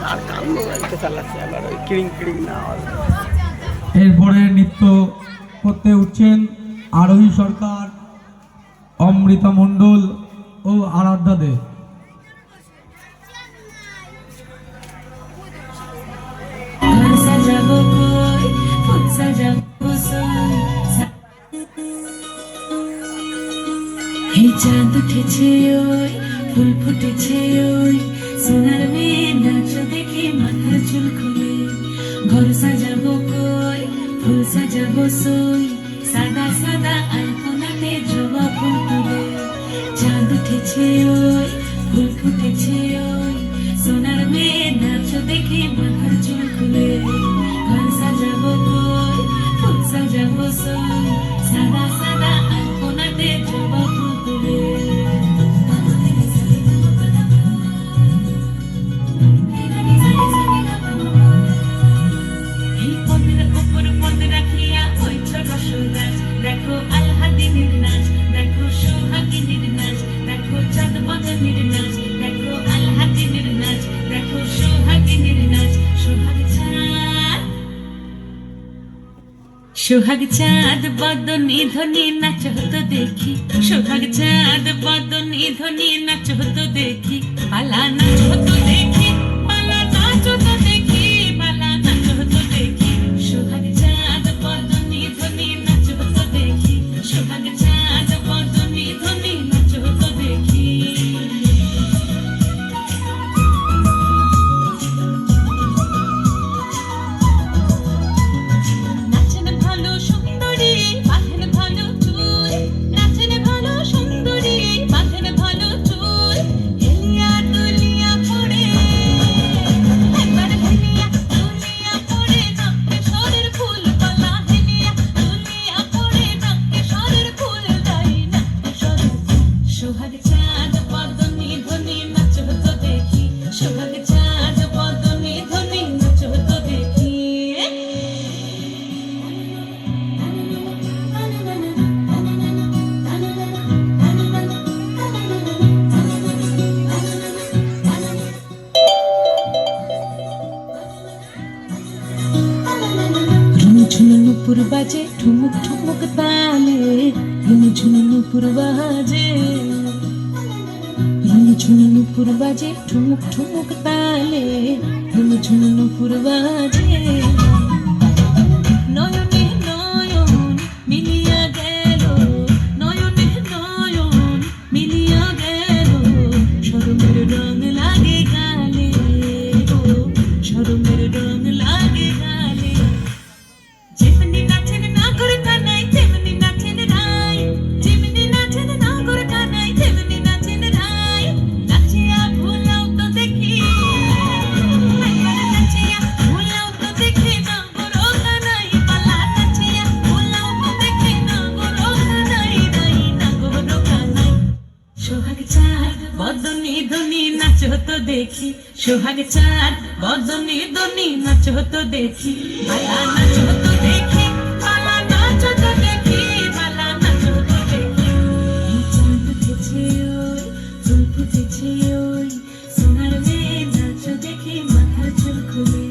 আর কান মোবাইলটা চালাচ্ছে আবার ওই কিড়িং কিড়িং না আওয়াজ। এরপরে নৃত্য করতে উঠছেন আরোহী সরকার, অমৃতা মণ্ডল ও আরাধ্যা দে। চাঁদ উঠেছে ওই ফুল ফুটেছে ওই সোনার মেয়ে নাচ দেখে মাথার চুল খুলে ঘর সাজাবো কই ফুল সাজাবো সই সাদা সাদা আলপনাতে জবা ফুল তুলে চাঁদ উঠেছে ওই ফুল ফুটেছে ওই সোনার মেয়ে নাচ দেখে মাথার চুল খুলে ঘর সাজাবো কই ফুল সাজাবো সই সাদা সাদা আলপনাতে জবা ফুল তুলে দেখো আলহাদিনের নাচ, দেখো সোহাগিনীর নাচ, দেখো চাঁদ বদনের নাচ, দেখো আলহাদিনের নাচ, দেখো সোহাগিনীর নাচ, সোহাগ চাঁদ বদনী ধ্বনি নাচ হতো দেখি, সোহাগ চাঁদ বদনী ধ্বনি নাচ হতো দেখি, পালা নাচ হতো দেখি, পালা নাচ হতো দেখি, পালা নাচ হতো দেখি, সোহাগ চাঁদ বদনী ধ্বনি নাচ হতো দেখি, সোহাগ চাঁদ বদনী ধ্বনি নাচ হতো দেখি। নাচেন ভালো সুন্দরী বাঁধেন ভালো চুল, নাচেন ভালো সুন্দরী বাঁধেন ভালো চুল, হেলিয়া দুলিয়া পড়ে একবার হেলিয়া দুলিয়া পড়ে নাকে সরের ফুল পালা, হেলিয়া দুলিয়া পড়ে নাকে সরের ফুল দাই নাকে সরের সোহাগ চাঁদ বদনী ধ্বনি নাচ হতো দেখি, সোহাগ চাঁদ বদনী ধ্বনি নাচ হতো দেখি। ঝুনঝুন নুপুর বাজে ঠুমুক ঠুমুক তালে, ঝুনঝুন নুপুর বাজে, ঝুনঝুন নুপুর বাজে ঠুমুক ঠুমুক তালে, ঝুনঝুন নুপুর বাজে। নয়নে নয়ন মিলিয়া গেল, নয়নে নয়ন মিলিয়া গেল, শরমের রং লাগে গালে, ও শরমের রং লাগে গালে, যেমনি নাচেন না করে কানাই তেমনি নাচেন রাই, যেমনি নাচেন না করে কানাই তেমনি নাচেন রাই, নাচিয়া ভুলাও তো দেখি, নাচিয়া ভুলাও তো দেখি না গরো কানাই পালা, নাচিয়া ভুলাও তো দেখি না গরো কানাই রাই না গরো কানাই। সোহাগ চাঁদ বদনী ধ্বনি নাচ হতো দেখি, সোহাগ চাঁদ বদনী ধ্বনি নাচ হতো দেখি, পালা নাচ হতো দেখি, পালা নাচ হতো দেখি, পালা নাচ হতো দেখি। চাঁদ উঠেছে ওই ফুল ফুটেছে ওই সোনার মেয়ে নাচ দেখি মাথার চুল খুলে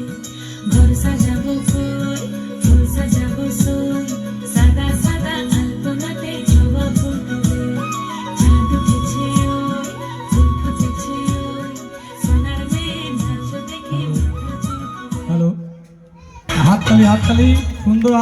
ঘর সাজাবো কই ফুল সাজাবো সই সাদা সাদা আলপনাতে জবা ফুল তুলে চাঁদ উঠেছে ওই ফুল ফুটেছে ওই সোনার মেয়ে নাচ দেখি মাথার চুল খুলে। হ্যালো, হাততালি হাততালি, সুন্দর।